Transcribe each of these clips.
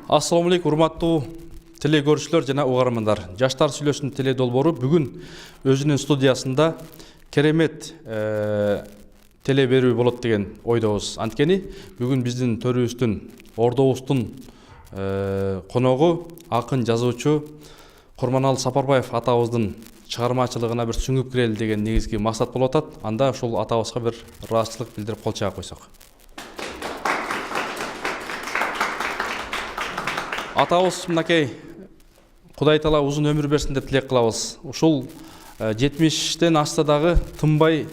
Assalamu алейкум, урматтуу теле көрүүчүлөр жана угармандар. Жаштар сүйлөшүн теле долбоору бүгүн өзүнүн студиясында керемет теле берүү болот деген ойдобуз. Анткени бүгүн биздин төрүбүздүн, ордобуздун коногу акын жазуучу Курманалы Сапарбаев атабыздын чыгармачылыгына бир сүңүп кирели деген негизги максат болуп атат. Анда ушул атабызга бир ыраазычылык билдирип кол чаап койсок. Атабыз мынакей Кудай Таала узун өмүр берсин деп тилек кылабыз. Ушул 70-тен ашса дагы тынбай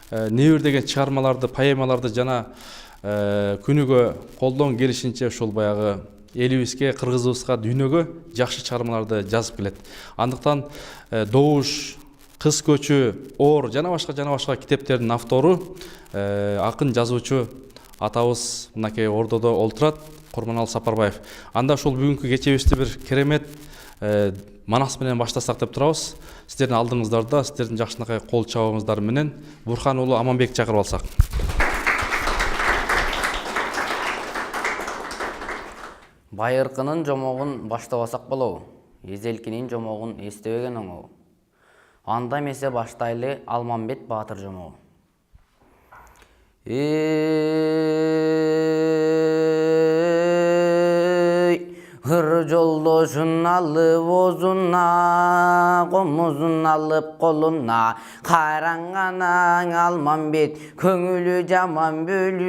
небир деген чыгармаларды, поэмаларды жана күнүгө колдон келишинче ушул баягы элибизге, кыргызыбызга, дүйнөгө жакшы чыгармаларды жазып келет. Андыктан Добуш, Кыз көчү, Оор жана башка китептердин автору, акын жазуучу атабыз мынакей ордодо олтурат, Курманалы Сапарбаев. Анда ушул бүгүнкү кечебизди бир керемет манас менен баштасак деп турабыз. Сиздердин алдыңыздарда, сиздердин жакшынакай кол чабыңыздар менен Бурхан уулу Аманбек чакырып алсак. Байыркынын жомогун баштабасак болобу? Эзелкинин жомогун эстебеген оңобу? Анда эмесе баштайлы Алмамбет Баатыр жомогу. Hır joldoşun alıp ozuna, komuzun alıp koluna, kayranganan Almanbet, köngülü jaman bölübüm.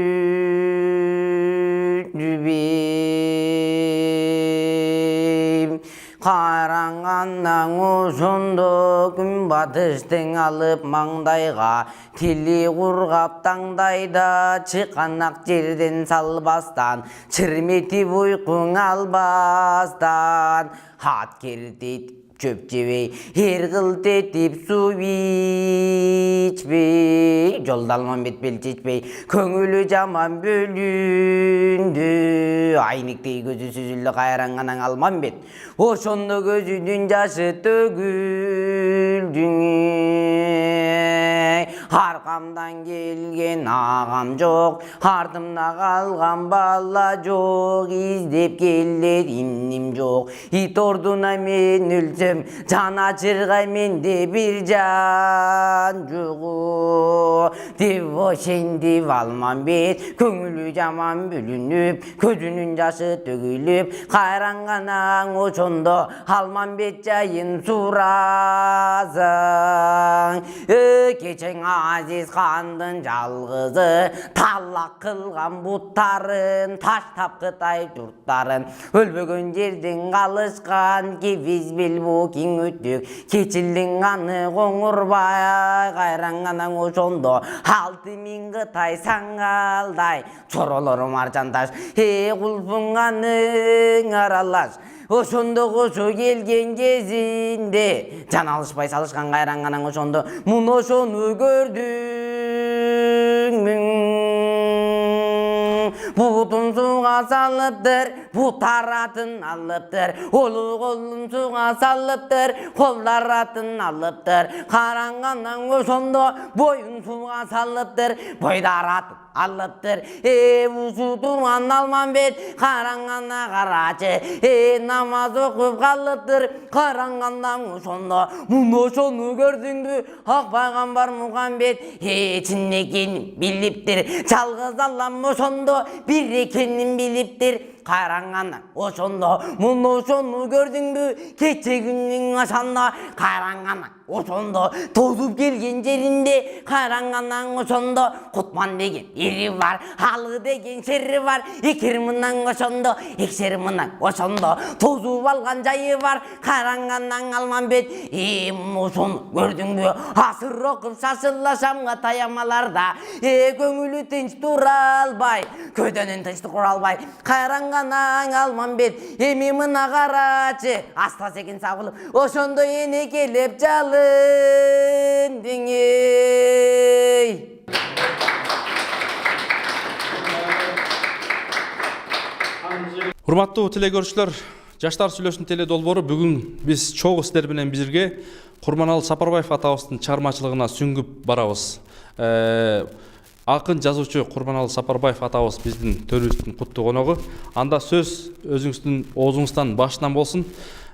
Kayrangandan ошондо күн батыштың алып маңдайга, тили кургап таңдайда, чыканак жерден салбастан, чырметип уйкуң албастан, хат кертет чөп жебей, кыл тетип суу ичпей, жолдо Алмамбет бел чечпей, көңүлү жаман бөлүндү. Айниктей көзү сүзүлдү кайранганан Алмамбет, ошондо көзүнүн жашы төгүлдү. Аркамдан келген агам жок, артымда калган бала жок, издеп келер имним жок, ит ордуна мен өлсөм, жан ачыргай менде бир жан жогу деп ошентип Алмамбет, көңүлү жаман бөлүнүп, көзүнүн жашы төгүлүп, кайранганан ошондо Алмамбет жайын суразың. Кечең Азиз хандын жалгызы, талак кылган буттарын, таштап Кытай журттарын, өлбөгөн жерден калышкан кебиз бел бу киң өтүк, кечилдин аны коңурбай, кайранганан ошондо 6000 Кытай саңалдай, чоролорум аржандаш, кулпуң аның аралаш. Ошондо кошо келген кезинде, жан алышпай салышкан кайранганан ошондо муну ошону көрдүң. Бутун сууга салыптыр, бутаратын алыптыр, олу колун сууга салыптыр, колдаратын алыптыр, карангандан ошондо боюн сууга салыптыр, бойдаратын алыптыр. Усу турган Алмамбет караңгана карачы, намаз окуп калыптыр, караңгандан ошондо муну ошону көрдүңбү, ак пайгамбар Мухаммед чын экенин билиптир, жалгыз Аллам ошондо бир экенин билиптир. Кайрангандан ошондо муну ошону көрдүңбү, кече күндүн ашанда кайрангандан ошондо тозуп келген жеринде, кайрангандан ошондо Кутман деген эри бар, алы деген шери бар, экирминен ошондо, экшерминен ошондо тозуп алган жайы бар. Кайрангандан Алмамбет ошону көрдүңбү, асыр окуп шашыла шамга таямаларда, көңүлү тынч тура албай, көдөнүн тынчтык кура албай, кайрангандан Алмамбет эми мына карачы, аста секин сабылып, ошондо эне келип жалындың. Урматтуу теле көрүүчүлөр, Жаштар сүйлөшүн теле долбоору бүгүн биз чогуу сиздер менен бизирге Курманалы Сапарбаев атабыздын чыгармачылыгына сүңгүп барабыз. Акын жазуучу Курманалы Сапарбаев атабыз биздин төрүбүздүн куттуу коногу. Анда сөз өзүңүздүн оозуңуздан башынан болсун.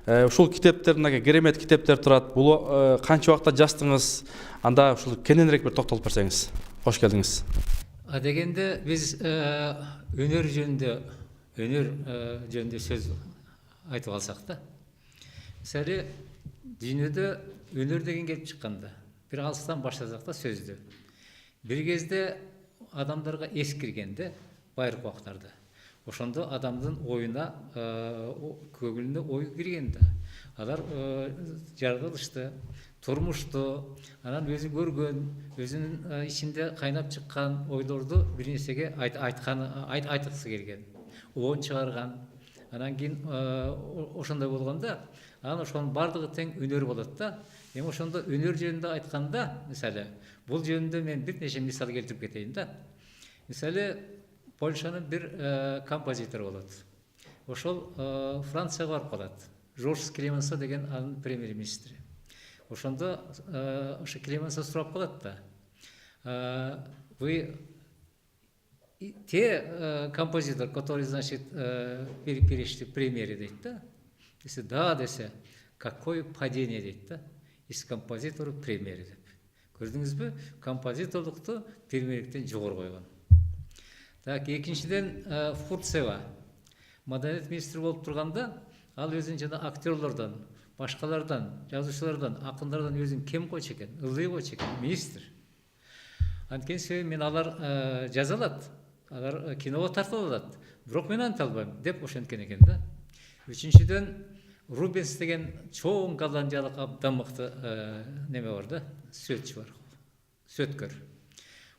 Ушул китептер, мынакей керемет китептер турат. Бул канча убакта жаздыңыз? Анда ушул кененирээк бир токтолуп берсеңиз. Кош келдиңиз. Дегенде биз өнөр жөнүндө сөз айтып алсак да. Мисалы, дүйнөдө өнөр деген келип чыкканда, бир алыстан баштасак да сөздү. Бир кезде адамдарга эс киргенде, байыркы убактарда. Ошондо адамдын оюна, көңүлүнө ой киргенде, алар жаргылышты, турмушту, анан өзү көргөн, өзүнүн ичинде кайнап чыккан ойлорду бир нерсеге айткысы келген, оон чыгарган. Анан кийин ошондой болгондо, анан ошонун бардыгы тең өнөр болот да. Эми ошондо өнөр жөнүндө айтканда, мисалы, бул жөнүндө мен бир нече мисал келтирип кетейин да. Мисалы, Польшанын бир композитор болот. Ошол Францияга барып калат. Жорж Клеменсо деген анын премьер-министри. Ошондо ошо Клеменсо сурап калат да. Вы те композитор, который, значит, перешли премьеры, дейт да. Если да, десе, какое падение, дейт да, из композитора премьеры деп. Көрдүңүзбү? Композиторлукту премьерликтен жогору койгон. Так, экинчиден Фурцева маданият министри болуп турганда, ал өзүн жана актерлордон, башкалардан, жазуучулардан, акындардан өзүн кем койчу экен, ылдый койчу экен, министр. Анткени себеби мен алар жаза алат, алар киного тартып алат, бирок мен анта албайм деп ошенткен экен да. Үчүнчүдөн Рубенс деген чоң голландиялык абдан мыкты неме бар да, сүөтчү бар, сүөткөр.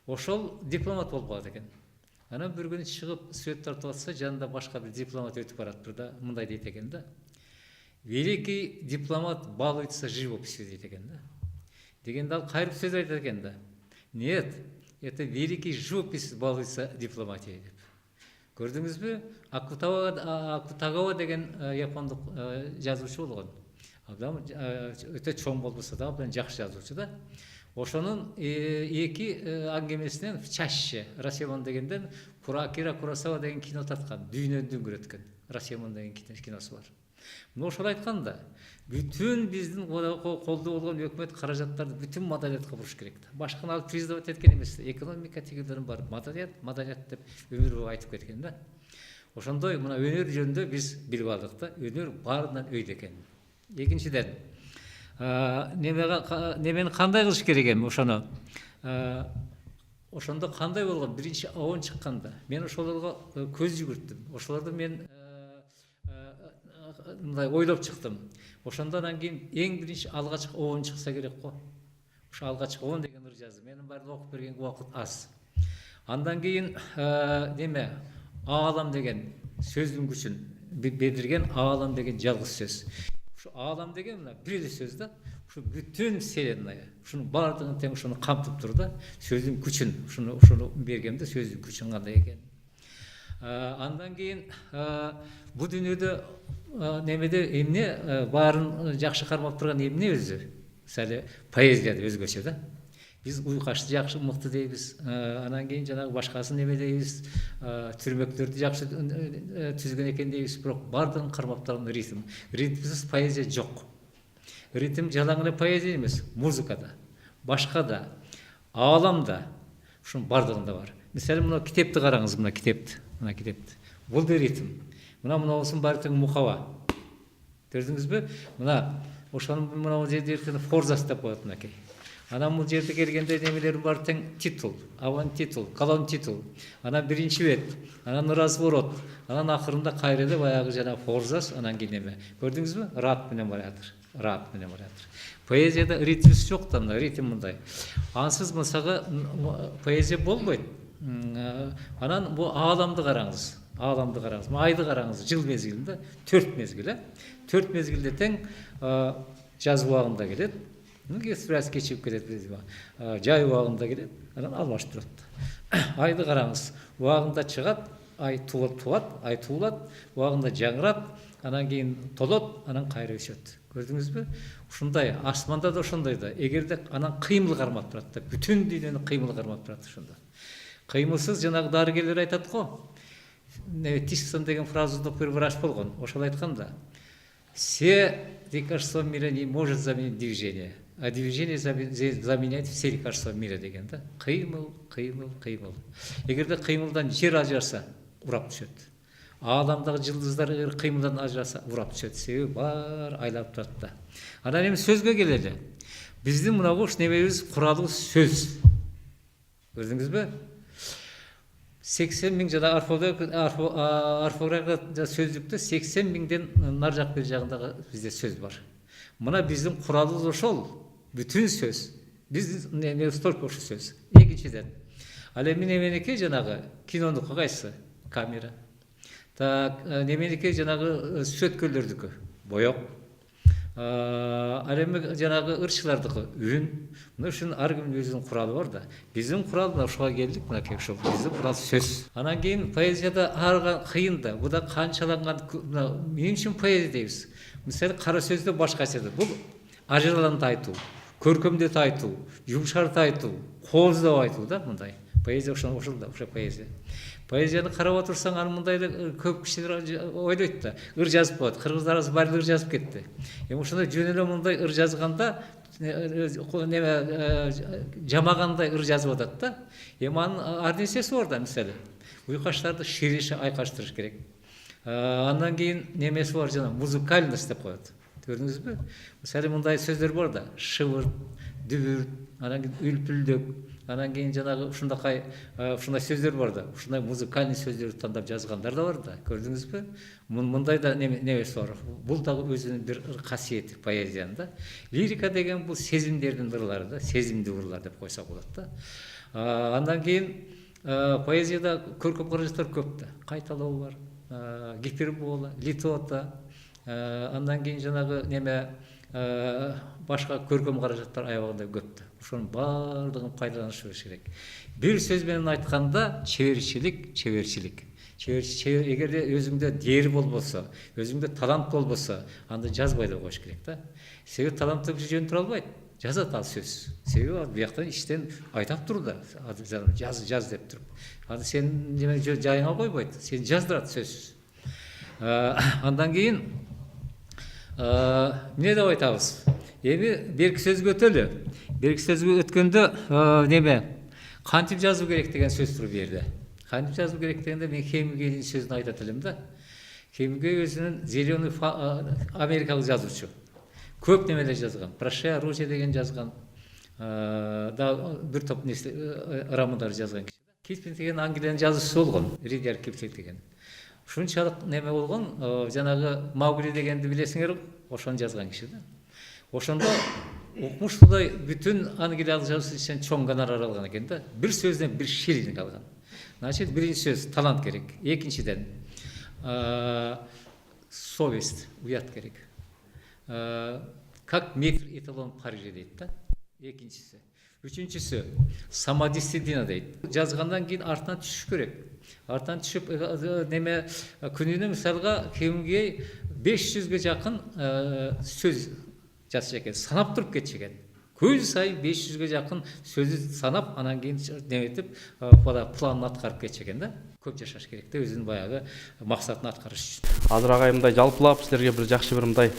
Ошол дипломат болуп калат экен. Анан бир күнү чыгып сүөт тартып атса, жанында башка бир дипломат өтүп барат да, мындай дейт экен да. Великий дипломат балуется живописью, дейт экен да. Дегенде ал кайрып сөз айтат экен да. Нет, это великий живопись балуется дипломатией деп. Көрдүңүзбү? Акутагава деген япондук жазуучу болгон. Абдан өтө чоң болбосо да, абдан жакшы жазуучу да. Ошонун эки аңгемесинен в чаще Расемон дегенден Акира Куросава деген кино тарткан, дүйнөнү дөңгөрөткөн Расемон деген киносу бар. Мына ошол айтканда, бүтүн биздин колдо болгон өкмөт каражаттарды бүтүн маданиятка буруш керек да. Башканы алып признавать эткен эмес, экономика тигилерин бар, маданият деп өмүр бою айтып кеткен да. Ошондой мына өнөр жөнүндө биз билип алдык да, өнөр баарынан өйдө экен. Экинчиден, немени кандай кылыш керек эми ошону? Ошондо кандай болгон? Биринчи оон чыкканда мен ошолорго көз жүгүрттүм. Ошолорду мен мындай ойлоп чыктым. Ошондон кийин эң биринчи алгачкы оон чыкса керек го. Ошо алгачкы оон деген ыр жазды. Менин баарын окуп берген убакыт аз. Андан кийин неме? Аалам деген сөздүн күчүн бердирген аалам деген жалгыз сөз. Ушу аалам деген мына бир эле сөз да. Ушу бүтүн вселенная, ушунун баардыгын тең ушуну камтып тур да. Сөздүн күчүн, ушуну бергенде сөздүн күчүн кандай экен. Андан кийин бул дүйнөдө немеде эмне баарын жакшы кармап турган эмне өзү? Мисалы, поэзияда өзгөчө да. Биз уйкашты жакшы мыкты дейбиз. Анан кийин жанагы башкасын неме дейбиз, түрмөктөрдү жакшы түзгөн экен дейбиз, бирок баардыгын кармап турган ритм. Ритмсиз поэзия жок. Ритм жалаң эле поэзия эмес, музыкада, башкада, ааламда, ушунун баардыгында бар. Мисалы, мына китепти караңыз, мына китепти. Бул да ритм. Мунаусун баары тең мукаба. Көрдүңүзбү? Мына ошонун мына жерде форзас деп коет мынакей. Анан бул жерде келгенде немелер бар тең титул, аван титул, калон титул. Анан биринчи бет, анан разворот, анан акырында кайрылып баягы жана форзас, анан кийин неме. Көрдүңүзбү? Рат менен баратыр. Поэзияда ритмс жок да, мына ритм мындай. Ансыз мысагы поэзия болбойт. Анан бул ааламды караңыз. Айды караңыз, жыл мезгилинде 4 мезгил, 4 мезгилде тең жаз убагында келет. Бираз кечип кетет, жай убагында келет, анан алмашып турат. Айды караңыз, убагында чыгат, ай туулат, убагында жаңырат, анан кийин толот, анан кайра өчөт. Көрдүңүзбү? Ушундай, асманда да ошондой да. Эгерде анан кыймыл кармап турат да, бүтүн дүйнөнү кыймыл кармап турат ошондо. Кыймылсыз жанагы дарыгерлер айтат го. Тишсон деген фразаны бир врач болгон. Ошол айтканда, все лекарства мира не может заменить движение, а движение заменяет все лекарства мира деген да. Кыймыл, кыймыл, кыймыл. Эгерде кыймылдан жер ажыраса, урап түшөт. Аламдагы жылдыздар эгер кыймылдан ажыраса, урап түшөт. Себеби бар айлап турат да. Анан эми сөзгө келели. Биздин мынабу немебиз куралыбыз сөз. Көрдүңүзбү? 80 миң жана орфография сөздүктө 80 миңден нар жак бер жагындагы бизде сөз бар. Мына биздин куралыбыз ошол, бүтүн сөз. Биз неме столько ошо сөз. Экинчиден, ал эми неменеке жанагы кинонуку кайсы? Камера. Так, неменеке жанагы сүрөткөлөрдүкү? Боёк. Ал эми жанагы ырчылардыкы үн. Мына ушунун ар кимдин өзүнүн куралы бар да. Биздин курал мына ушуга келдик, мынакей ушул. Биздин курал сөз. Анан кийин поэзияда арга кыйын да. Буда канчаланган, эмне үчүн поэзия дейбиз? Мисалы кара сөздө башкача. Бул ажырланып айтуу, көркөмдөп айтуу, жумшартып айтуу, кооздоп айтуу да мындай. Поэзия ошол да, ошо поэзия. Поэзияны карап отурсаң, аны мындай көп кишилер ойлойт да. Ыр жазып коет. Кыргыздар арасы баары ыр жазып кетти. Эми ошондой жөн эле мындай ыр жазганда, жамагандай ыр жазып атат да. Эми анын ар нерсеси бар да, мисалы. Уйкаштарды ширише айкаштырыш керек. Андан кийин немеси бар жана музыкальность деп коет. Көрдүңүзбү? Мисалы мындай сөздөр бар да. Шыбыр, дүбүр, анан кийин үлпүлдөк, анан кийин жанагы ушундай сөздөр бар да. Ушундай музыкальный сөздөрдү тандап жазгандар да бар да. Көрдүңүзбү? Мындай да немеси бар. Бул дагы өзүнүн бир касиети поэзиянын да. Лирика деген бул сезимдердин ырлары да, сезимдүү ырлар деп койсок болот да. Андан кийин поэзияда көркөм каражаттар көп да. Кайталоо бар, гипербола, литота, андан кийин жанагы неме башка көркөм каражаттар аябагында көп да. Ошонун баардыгын пайдаланышыбыз керек. Бир сөз менен айтканда чеберчилик. Эгерде өзүңдө дери болбосо, өзүңдө талант болбосо, анда жазбай да коюш керек да. Себеби таланттуу киши жөн тура албайт. Жазат ал сөз. Себеби ал бияктан иштен айтап тур да. Жаз деп туруп. Аны сен жайыңа койбойт. Сен жаздырат сөз. Андан кийин эмне деп айтабыз? Эми берки сөзгө өтөлү. Берки сөзгө өткөндө неме? Кантип жазуу керек деген сөз тур бу жерде. Кантип жазуу керек дегенде мен Хемингейдин сөзүн айтат элем да. Хемингей өзүнүн зеленый америкалык жазуучу. Көп немелер жазган. Прощай оружие деген жазган. Да бир топ романдар жазган киши. Киплинг деген Англиянын жазуучусу болгон, Ридьярд Киплинг деген. Ушунчалык неме болгон, жанагы Маугли дегенди билесиңер, ошону жазган киши да. Ошондо укмуштуудай бүтүн англиялык жазуучу үчүн чоң гонорар алган экен да. Бир сөздөн бир шиллинг алган. Значит, биринчи сөз талант керек. Экинчиден совесть, уят керек. Как метр эталон в Париже дейт да. Экинчиси. Үчүнчүсү самодисциплина дейт. Жазгандан кийин артынан түшүш керек. Артынан түшүп неме күнүнө мисалга Хемингей 500ге жакын сөз жазчу экен. Санап туруп кетчү экен. Күн сайын 500ге жакын сөзү санап, анан кийин неметип, планын аткарып кетчү экен да. Көп жашаш керек да, өзүнүн баягы максатын аткарыш үчүн. Азыр агай мындай жалпылап силерге бир жакшы бир мындай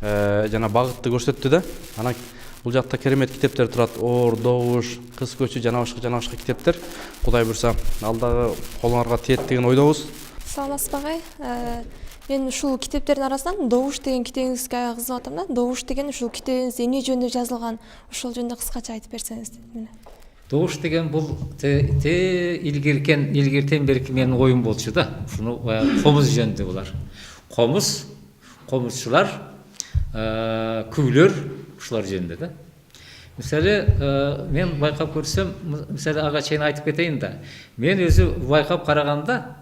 жана багытты көрсөттү да. Анан бул жакта керемет китептер турат. Оор, добуш, кыз көчү, жана башка китептер. Кудай буйрса, алдагы колуңарга тиет деген ойдобуз. Саламатсызбы агай? Мен ушул китептердин арасынан Добуш деген китебиңизге кызыгып атам да. Добуш деген ушул китебиңиз эмне жөнүндө жазылган? Ошол жөнүндө кыскача айтып берсеңиз дейм. Добуш деген бул илгертен берки менин оюм болчу да. Ушуну комуз жөнүндө булар. Комузчулар, күйлөр ушулар жөнүндө да. Мисалы, мен байкап көрсөм, мисалы ага чейин айтып кетейин да. Мен өзү байкап караганда,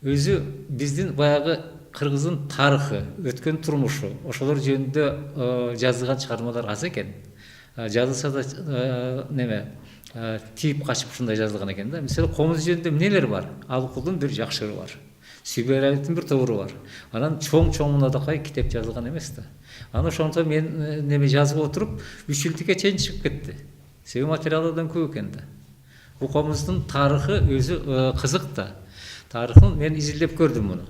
өзү биздин баягы кыргыздын тарыхы, өткөн турмушу, ошолор жөнүндө жазылган чыгармалар аз экен. Жазылса да тип качып ушундай жазылган экен да. Мисалы, комуз жөнүндө эмнелер бар? Алыкулдун бир жакшыры бар. Сүйбөйраликтин бир тобуру бар. Анан чоң мынадакай китеп жазылган эмес да. Аны ошондо мен жазып отуруп, 3 жылдыкка чейин чыгып кетти. Себеби материалдардан көп экен да. Бул комуздун тарыхы өзү кызык да. Тарыхын мен изилдеп көрдүм муну.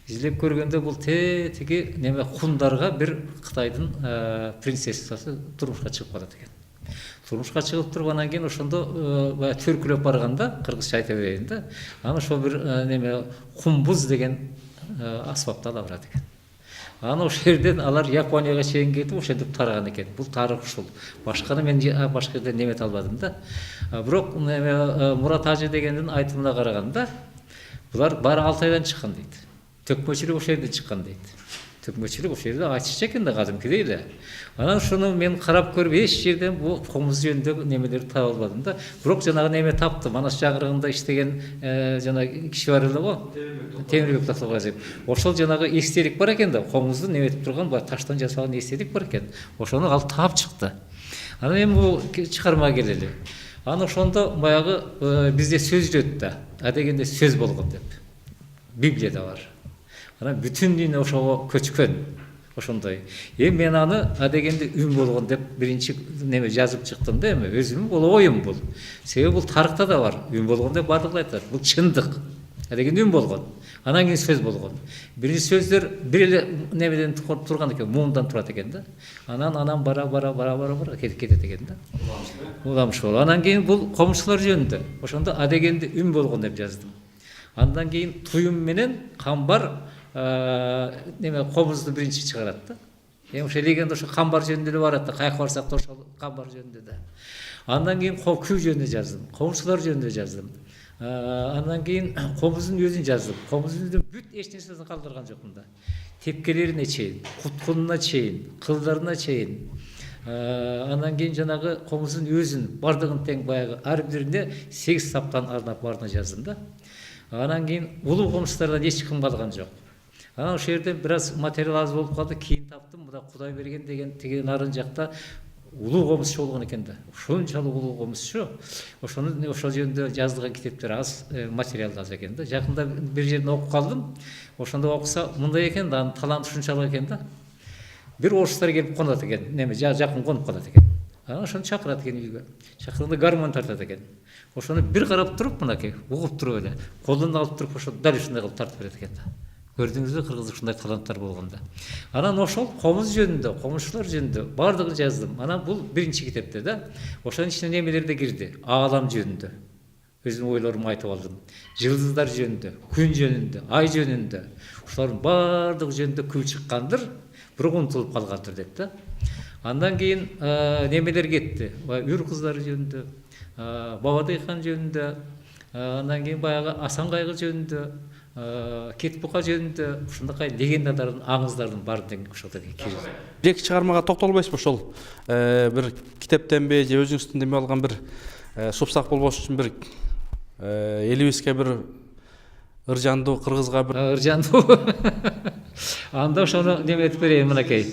Изилдеп көргөндө бул теги неме хундарга бир Кытайдын принцессасы турмушка чыгып калат экен. Турмушка чыгып туруп анан кийин ошондо баягы төркүлөп барганда, кыргызча айта берейин да, анан ошо бир неме хумбуз деген аспапты ала барат экен. Анан ошол жерден алар Японияга чейин кетип ошентип тараган экен. Бул тарых ушул. Башканы мен башка жерден немете албадым да. Бирок Мурат Ажы дегендин айтымына караганда, булар баары 6 айдан чыккан дейт. Төкмөчүлүк ошол жерден чыккан дейт. Төкмөчүлүк ошол жерде айтышчу экен да кадимкидей эле. Анан ошону мен карап көрүп эч жерден бул комуз жөнүндө немелерди таба албадым да. Бирок жанагы неме таптым. Манас жагырыгында иштеген жана киши бар эле го. Темирбек Тактабаев. Ошол жанагы эстелик бар экен да. Комузду неметип турган баягы таштан жасалган эстелик бар экен. Ошону ал таап чыкты. Анан эми бул чыгармага келели. Анан ошондо баягы бизде сөз жүрөт да. Адегенде сөз болгон деп. Библияда бар. Анан бүтүн дүйнө ошого көчкөн. Ошондой. Мен аны адегенде үн болгон деп биринчи неме жазып чыктым да эми. Өзүмдүн бул оюм бул. Себеби бул тарыхта да бар. Үн болгон деп бардыгы айтат. Бул чындык. Адегенде үн болгон. Анан кийин сөз болгон. Биринчи сөздөр бир эле немеден турган экен, муундан турат экен да. Анан бара кетет экен да. Уламыш болуп. Анан кийин бул комушулар жөнүндө. Ошондо адегенде үн болгон деп жаздым. Андан кийин туюм менен камбар неме комузду биринчи чыгарат да. Ошо легенда ошо камбар жөнүндө эле барат да. Каяка барсак да ошол камбар жөнүндө да. Андан кийин күү жөнүндө жаздым. Комушулар жөнүндө жаздым. Андан кийин комуздун өзүн жаздым. Комуздун бүт эч нерсесин калтырган жокмун да. Тепкелерине чейин, куткунуна чейин, кылдарына чейин. Андан кийин жанагы комуздун өзүн бардыгын тең баягы ар бирине 8 саптан арнап баарына жаздым да. Анан кийин улуу комуштардан эч ким калган жок. Анан ошол жерде бир аз материал аз болуп калды. Кийин таптым, мына Кудай берген деген тиги нарын жакта улуу комузчу болгон экен да. Ошончалык улуу комузчу. Ошол жөнүндө жазылган китептер аз, материал аз экен да. Жакында бир жерден окуп калдым. Ошондо окуса мындай экен да, анын таланты ушунчалык экен да. Бир орустар келип конот экен, неме жакын конуп калат экен. Анан ошону чакырат экен үйгө. Чакырганда гармон тартат экен. Ошону бир карап туруп, мынакей, угуп туруп эле, колунан алып туруп ошо дал ушундай кылып тартып берет экен да. Көрдүңүзбү, кыргызда ушундай таланттар болгонда. Анан ошол комуз жөнүндө, комушулар жөнүндө бардыгын жаздым. Анан бул биринчи китепте да. Ошонун ичине немелер да кирди. Аалам жөнүндө. Өзүмдүн ойлорумду айтып алдым. Жылдыздар жөнүндө, күн жөнүндө, ай жөнүндө. Ушулардын бардыгы жөнүндө күп чыккандыр, бирок унутулуп калгандыр деп да. Андан кийин немелер кетти. Үр кыздар жөнүндө, Бабадай хан жөнүндө, андан кийин баягы Асан кайгы жөнүндө, Кет бука жөнүндө ушундакай легендалардын, аңыздардын баары тең ошолдо кирип. Бир чыгармага токтолбойсузбу ошол? Бир китептенби же өзүңүздүн неме алган бир супсак болбош үчүн бир элибизге бир ыржандуу, кыргызга бир ыржандуу. Анда ошону неметип берейин мынакей.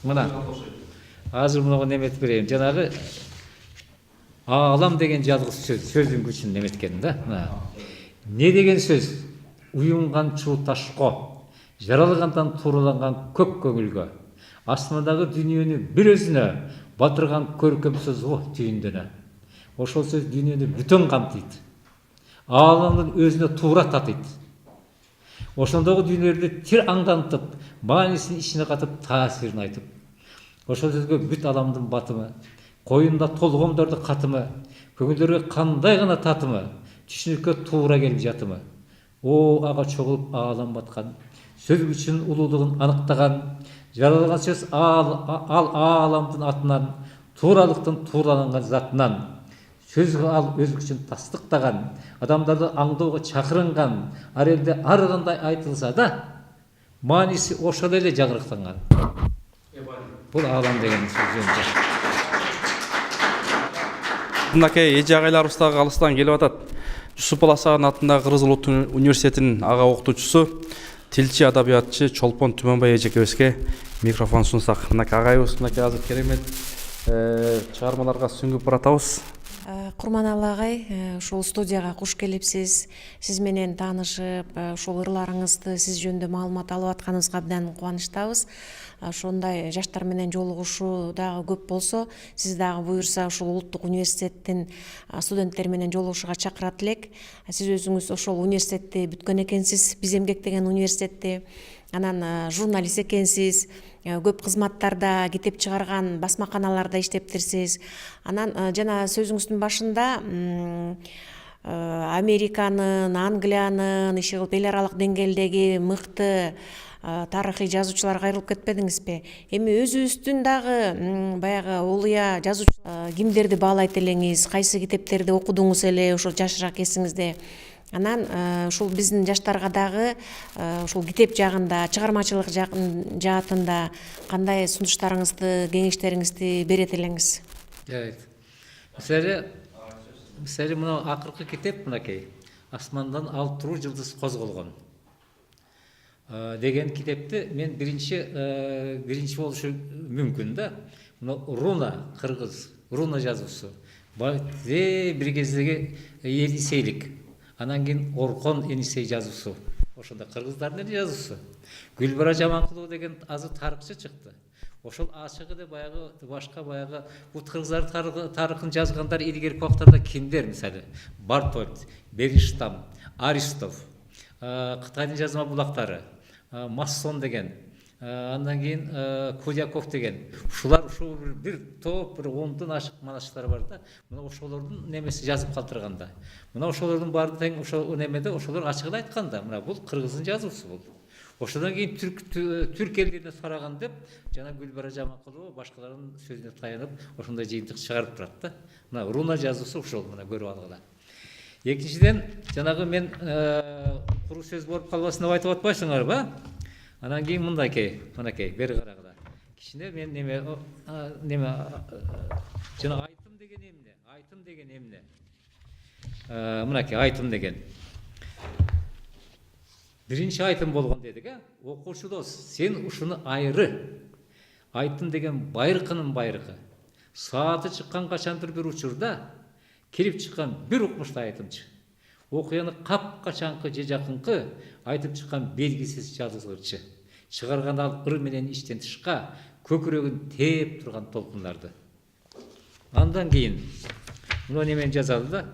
Мына. Азыр муну неметип берейин. Жанагы аалам деген жалгыз сөздүн күчүн неметкен да. Не деген сөз? Уюнган чуу ташко, жаралгандан туураланган көк көңүлгө, асмандагы дүйнөнү бир өзүнө батырган көркөм сөз го түйүндөнө. Ошол сөз дүйнөнү бүтөн камтыйт. Ааламдын өзүнө туура татыйт. Ошондогу дүйнөлөрдү тир аңдантып, маанисин ичине катып, таасирин айтып. Ошол сөзгө бүт аламдын батымы, коюнда толгомдорду катымы, көңүлдөргө кандай гана татымы, түшүнүккө туура келип жатымы. О ага чогулуп аалам баткан, сөз күчүнүн улуулугун аныктаган, жаралган сөз ал ааламдын атынан, тууралыктын туураланган затынан, сөзгө ал өз күчүн тастыктаган, адамдарды аңдоого чакырынган, ар элде ар кандай айтылса да, мааниси ошол эле жагырыктанган. Бул аалам деген сөз. Мынакей эже агайларыбыз дагы алыстан келип атат. Жусуп Баласаган атындагы Кыргыз Улуттук университетинин ага окутуучусу, тилчи, адабиятчы Чолпон Түмөнбай эжекебизге микрофон сунсак. Мынакей агайыбыз мынакей азыр керемет чыгармаларга сүңгүп баратабыз. Курманалы агай, ушул студияга куш келипсиз. Сиз менен таанышып, ушул ырларыңызды, сиз жөнүндө маалымат алып атканыбызга абдан кубанычтабыз. Ошондой жаштар менен жолугушуу дагы көп болсо, сиз дагы буюрса ушул улуттук университеттин студенттери менен жолугушууга чакырат элек. Сиз өзүңүз ошол университетти бүткөн экенсиз, биз эмгектеген университетти. Анан журналист экенсиз, көп кызматтарда, китеп чыгарган басмаканаларда иштептирсиз. Анан жана сөзүңүздүн башында Американын, Англиянын, иши кылып эл аралык деңгээлдеги мыкты тарыхый жазуучуларга кайрылып кетпедиңизби? Эми өзүбүздүн дагы баягы улуя жазуучу кимдерди баалайт элеңиз, кайсы китептерди окудуңуз эле ошол жашыраак эсиңизде? Анан ушул биздин жаштарга дагы ушул китеп жагында, чыгармачылык жаатында кандай сунуштарыңызды, кеңештериңизди берет элеңиз? Мисалы мына акыркы китеп мынакей «Асмандан алып туруу жылдыз козголгон» деген китепти мен биринчи болушу мүмкүн да. Мына Руна, кыргыз, Руна жазуусу. Бир кездеги Енисейлик. Анан кийин Оркон Енисей жазуусу. Ошондо кыргыздардын жазуусу. Гүлбара Жаманкулова деген азыр тарыхчы чыкты. Ошол ашыгы да баягы башка баягы бул кыргыздар тарыхын жазгандар илгерки убактарда кимдер? Мисалы Бартольд, Бериштам, Аристов, Кытайдын жазма булактары, Массон деген, андан кийин Кудяков деген. Ушулар ушул бир топ, бир 10дон ашык манаштар бар да. Мына ошолордун немеси жазып калтырганда. Мына ошолордун баары тең ошол немеде ошолор ачыгын айтканда, мына бул кыргыздын жазуусу бул. Ошондон кийин түрк элдерине сураган деп жана Гүлбара Жаманкулова башкалардын сөзүнө таянып ошондой жыйынтык чыгарып турат да. Мына Руна жазуусу ушул, мына көрүп алгыла. Экинчиден, жанагы мен куру сөз болуп калбасын деп айтып атпайсыңарбы? Анан кийин мындайкей, мынакей, бери карагыла. Кичине мен неме жана айтым деген эмне? Мынакей, айтым деген. Биринчи айтым болгон дедик, окуучу дос, сен ушуну айры. Айтым деген байыркынын байыркы. Сааты чыккан качандыр бир учурда кирип чыккан бир укмуштуу айтымчы. Окуяны капкачанкы же жакынкы айтып чыккан белгисиз жазгычы. Чыгарган ал ыр менен иштен тышка көкүрөгүн тээп турган толкундарды. Андан кийин мына немен жазалы да.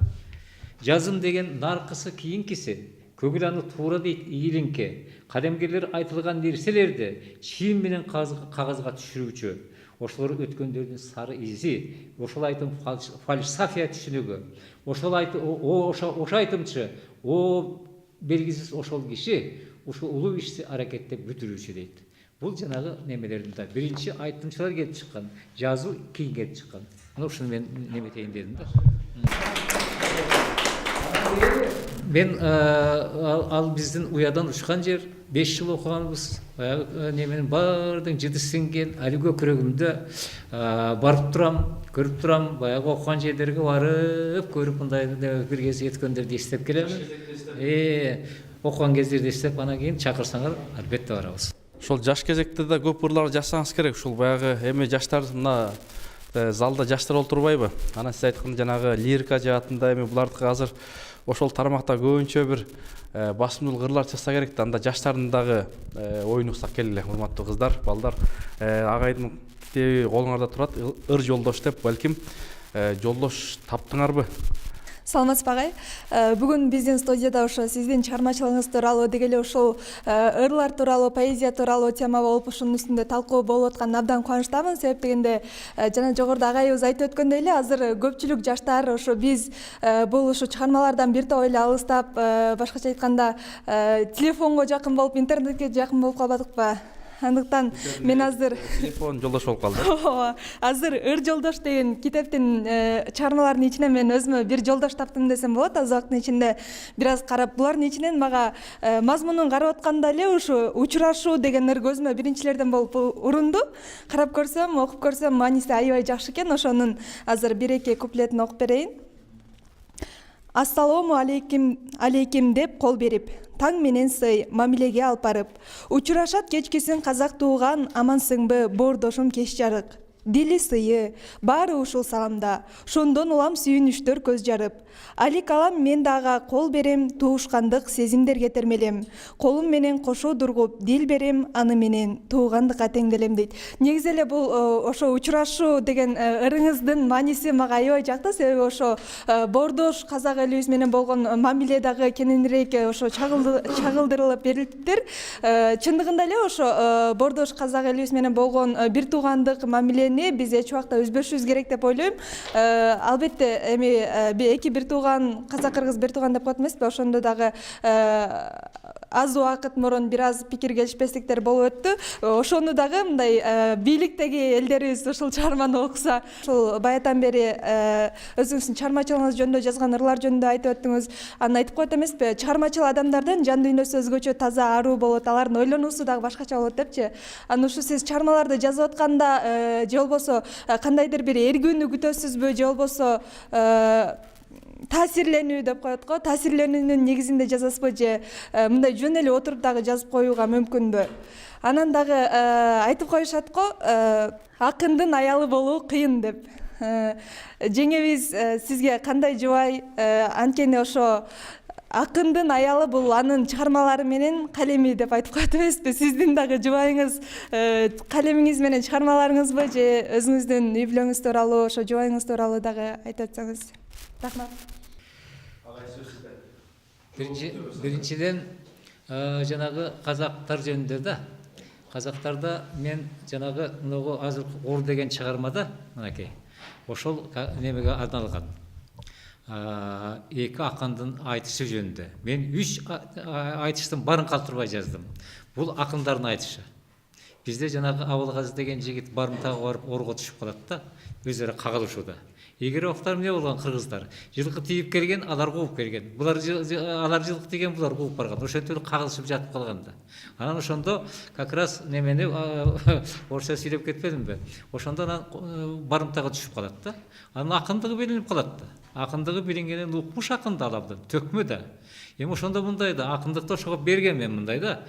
Жазым деген наркысы кийинкиси. Көгүланы туура дейт ийилинке. Кадемгерлер айтылган нерселерди чийим менен кагазга түшүрүүчү. Ошолор өткөндөрдүн сары изи, ошол айтым фальсафия түшүнүгү. Ошол айтымчы, о белгисиз ошол киши ушул улуу ишти аракеттеп бүтүрүүчү дейт. Бул жанагы немелердин да биринчи айтымчылар келип чыккан, жазуу кийин келип чыккан. Мына ушуну мен неметейин дедим да. Мен ал биздин уядан учкан жер, 5 жыл окуганбыз. Неменин баардыгын жыды сиңген, али көкүрөгүмдө барып турам, көрүп турам, баягы окуган жерлерге барып, көрүп мындай бир кез өткөндөрдү эстеп келемин. Окуган кездерди эстеп, анан кийин чакырсаңар, албетте барабыз. Ошол жаш кезекте да көп ырлар жазсаңыз керек. Ушул баягы эми жаштар мына залда жаштар олтурбайбы? Анан сиз айткан жанагы лирика жаатында эми булардыкы азыр ошол тармакта көбүнчө бир басымдуулук ырлар чыкса керек да. Анда жаштардын дагы оюн уксак келеле, урматтуу кыздар, балдар. Агайдын китеби колуңарда турат, ыр жолдош деп, балким жолдош таптыңарбы? Саламатсызбы агай. Бүгүн биздин студияда ошо сиздин чыгармачылыгыңыз тууралуу деги эле ошол ырлар тууралуу, поэзия тууралуу тема болуп ушунун үстүндө талкуу болуп аткан абдан кубанычтамын. Себеп дегенде жана жогоруда агайыбыз айтып өткөндөй эле азыр көпчүлүк жаштар ошо биз бул ушу чыгармалардан бир топ эле алыстап, башкача айтканда телефонго жакын болуп, интернетке жакын болуп калбадыкпы? Андыктан мен азыр телефон жолдош болуп калды. Азыр ыр жолдош деген китептин чыгармаларынын ичинен мен өзүмө бир жолдош таптым десем болот. Аз убакыттын ичинде бир аз карап, булардын ичинен мага мазмунун карап атканда эле ушу учурашуу деген ыр көзүмө биринчилерден болуп урунду. Карап көрсөм, окуп көрсөм, мааниси аябай жакшы экен. Ошонун азыр 1-2 куплетин окуп берейин. Ассалому алейким деп кол берип, таң менен сый мамилеге алып барып, учурашат кечкисин казак тууган, амансыңбы бордошум кеч жарык. дили сыйы, баары ушул саламда. Шондон улам сүйүнүштөр көз жарып. Али калам мен дага кол берем, туушкандык сезимдерге термелем. Колум менен кошо дургуп, дил берем, аны менен туугандыкка теңделем дейт. Негизи эле бул ошо учурашуу деген ырыңыздын мааниси мага аябай жакты, себеби ошо боордош казак элибиз менен болгон мамиле дагы кененирээк ошо чагылдырылып берилиптир. Чындыгында эле ошо боордош казак элибиз менен болгон бир туугандык мамилени биз эч убакта үзбөшүбүз керек деп ойлойм. Албетте эми эки бир тууган, казак кыргыз бир тууган деп коет эмеспи? Ошондо дагы аз убакыт мурун бир аз пикир келишпестиктер болуп өттү. Ошону дагы мындай бийликтеги элдерибиз ушул чыгарманы окуса, ушул баятан бери өзүңүздүн чыгармачылыгыңыз жөнүндө жазган ырлар жөнүндө айтып өттүңүз. Аны айтып коет эмеспи? Чыгармачыл адамдардын жан дүйнөсү өзгөчө таза, аруу болот, алардын ойлонуусу дагы башкача болот депчи. Аны ушу сиз чыгармаларды жазып атканда же болбосо кандайдыр бир эргүүнү күтөсүзбү, же болбосо таасирленүү деп коет го, таасирленүүнүн негизинде жазасызбы, же мындай жөн эле отуруп дагы жазып коюуга мүмкүнбү? Анан дагы айтып коюшат го, акындын аялы болуу кыйын деп. Жеңебиз сизге кандай жубай? Анткени ошо акындын аялы бул анын чыгармалары менен калеми деп айтып коет эмеспи? Сиздин дагы жубайыңыз калемиңиз менен чыгармаларыңызбы, же өзүңүздүн үй бүлөңүз тууралуу, ошо жубайыңыз тууралуу дагы айтып өтсөңүз? Рахмат. Биринчиден жанагы казактар жөнүндө да. Казактарда мен жанагы мынагу азыр ор деген чыгармада мынакей ошол немеге арналган. Эки акындын айтышы жөнүндө. Мен 3 айтыштын барын калтырбай жаздым. Бул акындардын айтышы. Бизде жанагы Абылгазы деген жигит барымтага барып орго түшүп калат да, өзүрө кагылышууда. Эгер октар эмне болгон кыргыздар? Жылкы тийип келген, алар кууп келген. Алар жылкы тийген, булар кууп барган. Ошентип кагылышып жатып калган да. Анан ошондо как раз немени орусча сүйлөп кетпедимби? Ошондо анан барымтага түшүп калат да. Анын акындыгы билинип калат да. Акындыгы билингенин укмуш акынды алабды, төкмө да. Эми ошондо мындай да, акындыкты ошого берген мен мындай да.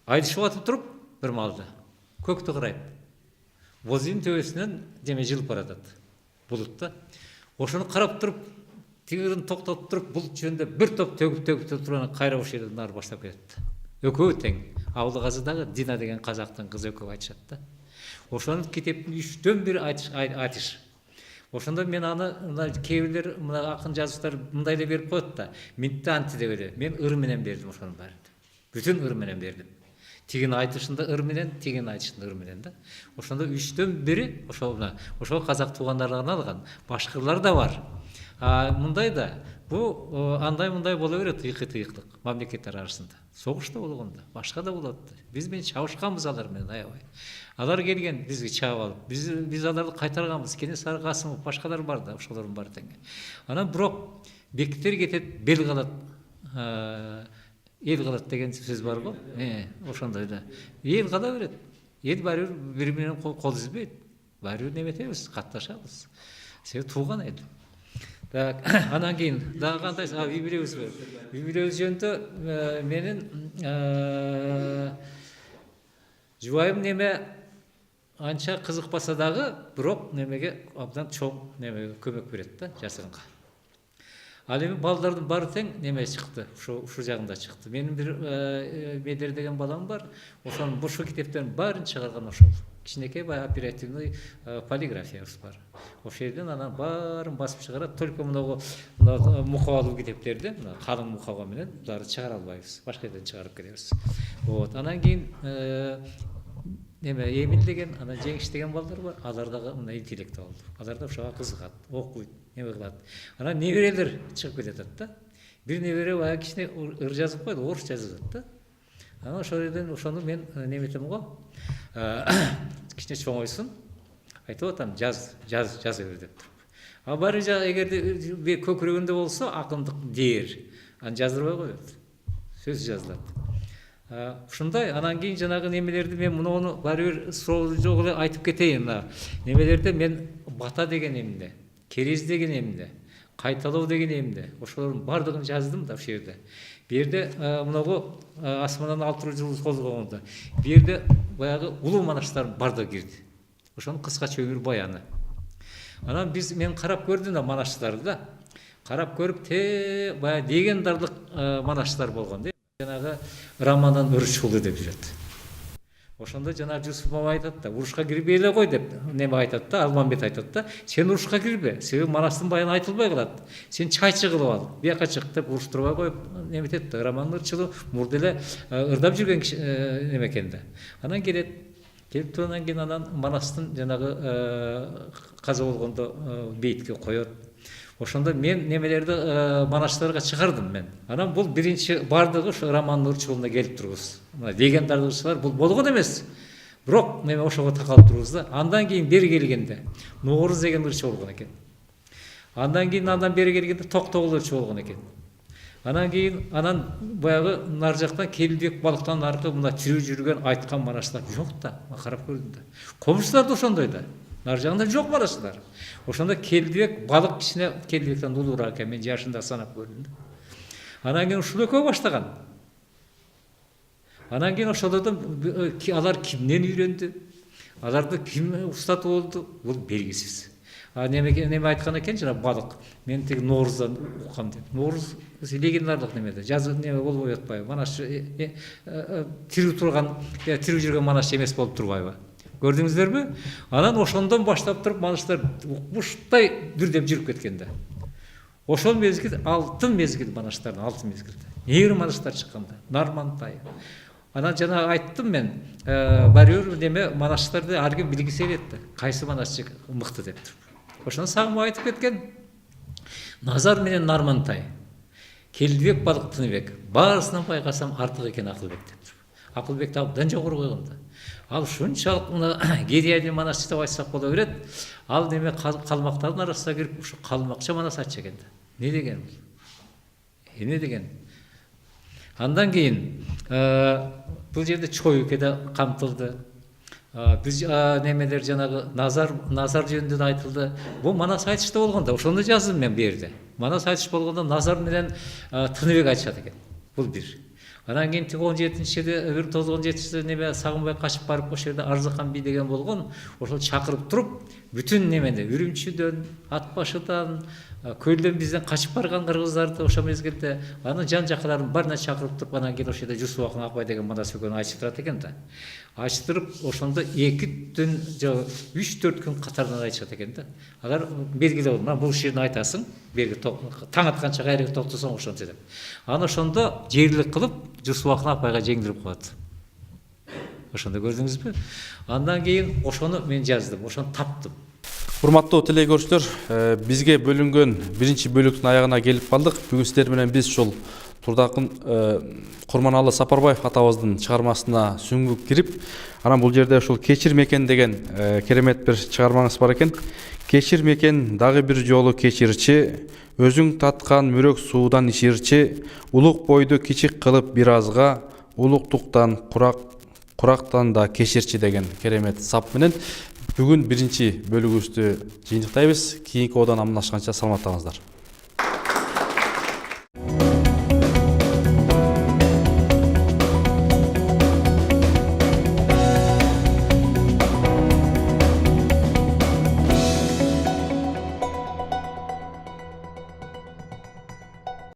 Айдышып атып туруп бир маалда көктү карайт. Бозин төбөсүнөн деме жылып баратат. Булут да. Ошону карап туруп, тигирин токтотуп туруп, булут жөнүндө бир топ төгүп туруп кайра ошол жерден ары баштап кетет. Экөө тең. Абылгазы дагы Дина деген казактын кызы экөө айтышат да. Ошонун китептин 3дөн 1 айтыш. Ошондо мен аны кээ бирлер мына акын жазуучулар мындай эле берип коет да. Минтте анти деп эле. Мен ыр менен бердим ошонун баарын. Бүтүн ыр менен бердим. Тигин айтышында ыр менен, тигин айтышында ыр менен да. Ошондо 3дөн 1 ошол казак туугандарга арналган. Башкалар да бар. Мындай да, бу андай мындай боло берет тыйыктык мамлекеттер арасында. Согуш да болгондо, башка да болот. Биз менен чабышканбыз алар менен аябай. Алар келген бизги чаап алып, биз аларды кайтарганбыз. Кенесары Касымов, башкалар бар да, ошолордун баары тең. Анан бирок бектер кетет, бел калат. Эл калат деген сөз бар го. Ошондой да. Эл кала берет. Эл баары бири менен кол үзбөйт. Баары неметебиз, катташабыз. Себеби тууган эл. Так, анан кийин дагы кандай юбилейбиз бар. Юбилейбиз жөнүндө менин жубайым неме анча кызыкпаса дагы, бирок немеге абдан чоң немеге көмөк берет да, жасыгынга. Ал эми балдардын баары тең неме чыкты, ушу жагында чыкты. Менин бир Медер деген балам бар, ошонун бушу китептерин баарын чыгарган ошол. Кичинекей оперативный полиграфиябыз бар. Ошол жерден анан баарын басып чыгарат. Только мына мукабалуу китептерди, калың мукаба менен буларды чыгара албайбыз. Башка жерден чыгарып келебиз. Анан кийин неме Эмил деген, анан Жеңиш деген балдар бар. Алар дагы мына интеллектуал. Алар да ошого кызыгат, окуйт, неме кылат. Анан неберелер чыгып кетет да. Бир небере баягы кичине ыр жазып койду, орусча жазат да. Анан ошол жерден ошону мен неметем го. Кичине чоңойсун. Айтып атам, жаза бер деп туруп. Баары эгерде көкүрөгүндө болсо акындык дээр, аны жаздырбай коет. Сөз жазылат. Ушундай, анан кийин жанагы немелерди мен муну баары бир суроо жок эле айтып кетейин. Немелерде мен бата деген эмне, керез деген эмне, кайталоо деген эмне, ошолордун баардыгын жаздым да ошол жерде. Бу жерде мынагу асмандан 6 жұлдыз козгогондо, бу жерде баягы улуу манаштардын баардыгы кирди. ошонун кыскача өмүр баяны. Анан мен карап көрдүм да манашчыларды да. Карап көрүп баягы легендарлык манашчылар болгон да. Жанагы Романдан Үрчулу деп жүрөт. Ошондо жана Жусуп мама айтат да, урушка кирбей эле кой деп неме айтат да, Алмамбет айтат да, сен урушка кирбе, себеби манаштын баяны айтылбай калат. Сен чайчы кылып ал, бияка чык деп уруштурбай коюп неметет да. Роман Үрчулу мурда эле ырдап жүргөн неме экен да. Анан келип тургандан кийин анан манаштын жанагы каза болгондо бейтке коет. Ошондо мен немелерди манаштарга чыгардым мен. Анан бул биринчи бардыгы ошо Роман Үрчулуна келип тургуз. Легендарлыгчылар бул болгон эмес. Бирок неме ошого такалып тургуз да. Андан кийин бери келгенде Нооруз деген ырчы болгон экен. Андан бери келгенде Токтогул ырчы болгон экен. Анан баягы нар жактан Келбек балыктан аркы мына тирүү жүргөн айткан манаштар жок да. Карап көрдүм да. Комшулар да ошондой да. Нар жагында жок манаштар. Ошондо Келбек балык кичине Келбектен улуураак экен, мен жашында санап көрдүм да. Анан кийин ушул экөө баштаган. Анан кийин ошолордон алар кимден үйрөндү? Аларды ким устат болду? Бул белгисиз. Неме айткан экен жана балык. Мен тиги Нооруздан уккам деп. Нооруз легендарлык немеде. Жазып неме болбой атпайбы? Манаш тирүү турган, тирүү жүргөн манаш эмес болуп турбайбы? Көрдүңүздөрбү? Анан ошондон баштап туруп манаштар укмуштай дүрдеп жүрүп кеткен да. Ошол мезгил алтын мезгил манаштардын алтын мезгилде. Небір манаштар чыкканда, Нармантай. Анан жана айттым мен, барыр неме манаштарды ар ким билгисе келет да. Кайсы манашчы мыкты деп туруп. Ошону сагынбай айтып кеткен. Назар менен Нармантай, Келбек балык Тыныбек, баарысынан байкасам артык экен Акылбек деп туруп. Акылбекти абдан жогору койгон да. Ал шунчалык мына Гедиядин манашчы деп айтсак боло берет. Ал неме калмактардын арасына кирип ушу калмакча манас айтчу экен да. Не деген бул? Эмне деген? Андан кийин бул жерде Чойуке да камтылды. Биз немелер жанагы Назар жөнүндө да айтылды. Бул манас айтышта болгон да. Ошондо жаздым мен бу жерде. Манас айтыш болгондо Назар менен Тыныбек айтышат экен. Бул бир. Анан кийин 17-де, 97-де неме Сагынбай качып барып ошол жерде Арзыкан би деген болгон. Ошол чакырып туруп, бүтүн немеде Үрүмчүдөн, Атбашыдан, Көлдөн бизден качып барган кыргыздарды ошол мезгилде анын жан жакаларын баарына чакырып туруп, анан кийин ошол жерде Жусуп Акын Акбай деген манас экөөнү айтыштырат экен да. Айтыштырып, ошондо 2 түн, 3-4 күн катарынан айтышат экен да. Алар белгилеп алып, мына бул шерни айтасың, берги таң атканча кайрыгы токтосоң ошончо деп. Анан ошондо жерлик кылып Жусуп Акын Акбайга жеңдирип коет. Ошондо көрдүңүзбү? Андан кийин ошону мен жаздым, ошону таптым. Урматтуу телекөрүүчүлөр, бизге бөлүнгөн биринчи бөлүктүн аягына келип калдык. Бүгүн сиздер менен биз ушул Турдакын Курманалы Сапарбаев атабыздын чыгармасына сүңгүп кирип, анан бул жерде ушул Кечир мекен деген керемет бир чыгармаңыз бар экен. Кечир мекен дагы бир жолу кечирчи, өзүң таткан мүрөк суудан ичирчи, улук бойду кичик кылып бир азга, улуктуктан курактан да кечирчи деген керемет сап менен бүгүн биринчи бөлүгүбүздү жыйынтыктайбыз. Кийинки одан амандашканча саламаттаңыздар.